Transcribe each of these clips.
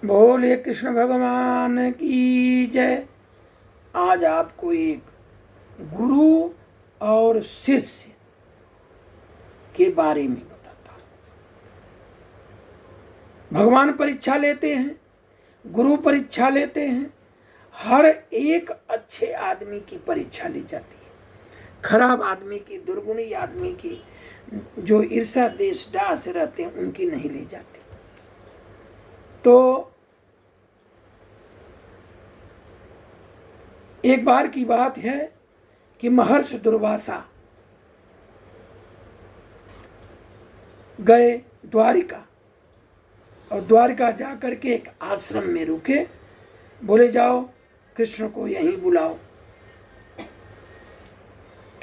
बोले कृष्ण भगवान की जय। आज आपको एक गुरु और शिष्य के बारे में बताता हूं। भगवान परीक्षा लेते हैं, गुरु परीक्षा लेते हैं। हर एक अच्छे आदमी की परीक्षा ली जाती है, खराब आदमी की, दुर्गुणी आदमी की, जो ईर्ष्या देश डाह से रहते हैं, उनकी नहीं ली जाती। तो एक बार की बात है कि महर्षि दुर्वासा गए द्वारिका, और द्वारिका जाकर के एक आश्रम में रुके। बोले जाओ कृष्ण को यहीं बुलाओ।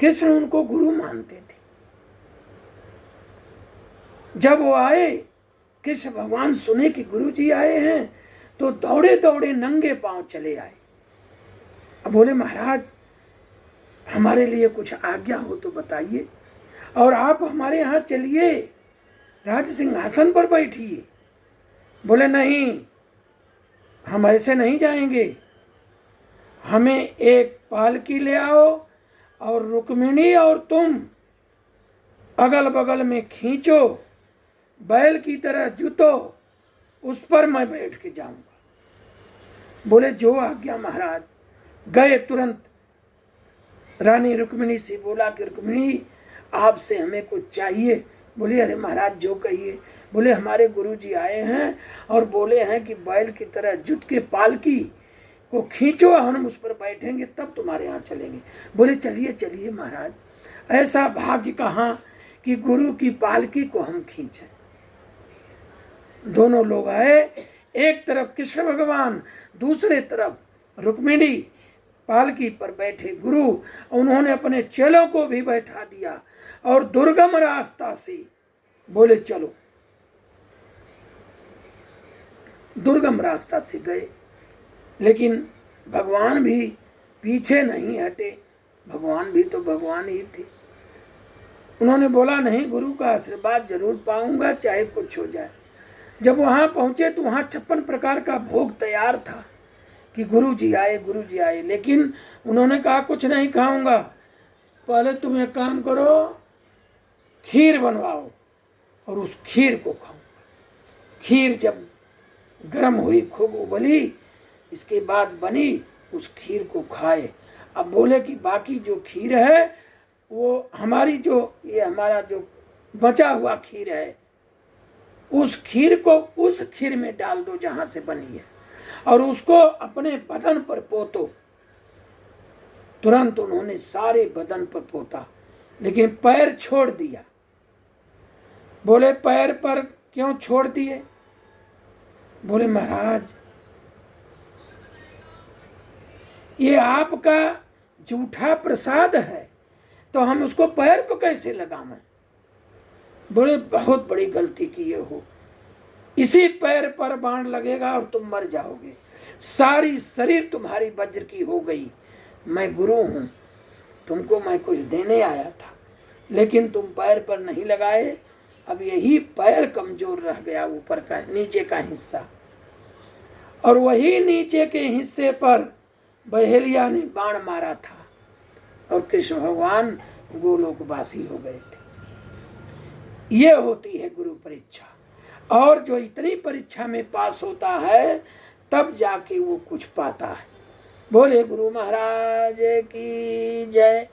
कृष्ण उनको गुरु मानते थे। जब वो आए, कृष्ण भगवान सुने कि गुरु जी आए हैं, तो दौड़े दौड़े नंगे पांव चले आए। अब बोले महाराज हमारे लिए कुछ आज्ञा हो तो बताइए, और आप हमारे यहाँ चलिए, राज सिंहासन पर बैठिए। बोले नहीं, हम ऐसे नहीं जाएंगे, हमें एक पालकी ले आओ और रुक्मिणी और तुम अगल बगल में खींचो, बैल की तरह जुतो, उस पर मैं बैठ के जाऊंगा। बोले जो आज्ञा महाराज। गए तुरंत रानी रुक्मिणी से बोला कि रुक्मिणी आपसे हमें कुछ चाहिए। बोले अरे महाराज जो कहिए। बोले हमारे गुरुजी आए हैं और बोले हैं कि बैल की तरह जुट के पालकी को खींचो, हम उस पर बैठेंगे तब तुम्हारे यहाँ चलेंगे। बोले चलिए चलिए महाराज, ऐसा भाग्य कहाँ कि गुरु की पालकी को हम खींचें। दोनों लोग आए, एक तरफ कृष्ण भगवान, दूसरे तरफ रुक्मिणी पालकी पर बैठे गुरु। उन्होंने अपने चेलों को भी बैठा दिया और दुर्गम रास्ता से बोले चलो। दुर्गम रास्ता से गए, लेकिन भगवान भी पीछे नहीं हटे। भगवान भी तो भगवान ही थे। उन्होंने बोला नहीं, गुरु का आशीर्वाद जरूर पाऊंगा चाहे कुछ हो जाए। जब वहां पहुंचे तो वहां 56 प्रकार का भोग तैयार था कि गुरु जी आए, गुरु जी आए। लेकिन उन्होंने कहा कुछ नहीं खाऊंगा, पहले तुम एक काम करो, खीर बनवाओ और उस खीर को खाऊंगा। खीर जब गर्म हुई, खूब उबली, इसके बाद बनी, उस खीर को खाए। अब बोले कि बाकी जो खीर है वो हमारी, जो ये हमारा जो बचा हुआ खीर है, उस खीर को उस खीर में डाल दो जहां से बनी है, और उसको अपने बदन पर पोतो। तुरंत उन्होंने सारे बदन पर पोता, लेकिन पैर छोड़ दिया। बोले पैर पर क्यों छोड़ दिए? बोले महाराज ये आपका जूठा प्रसाद है, तो हम उसको पैर पर कैसे लगावें? बोले बहुत बड़ी गलती किए हो, इसी पैर पर बाण लगेगा और तुम मर जाओगे। सारी शरीर तुम्हारी वज्र की हो गई। मैं गुरु हूं, तुमको मैं कुछ देने आया था, लेकिन तुम पैर पर नहीं लगाए। अब यही पैर कमजोर रह गया, ऊपर का, नीचे का हिस्सा, और वही नीचे के हिस्से पर बहेलिया ने बाण मारा था और कृष्ण भगवान गोलोकवासी हो गए थे। ये होती है गुरु परीक्षा, और जो इतनी परीक्षा में पास होता है तब जाके वो कुछ पाता है। बोले गुरु महाराज की जय।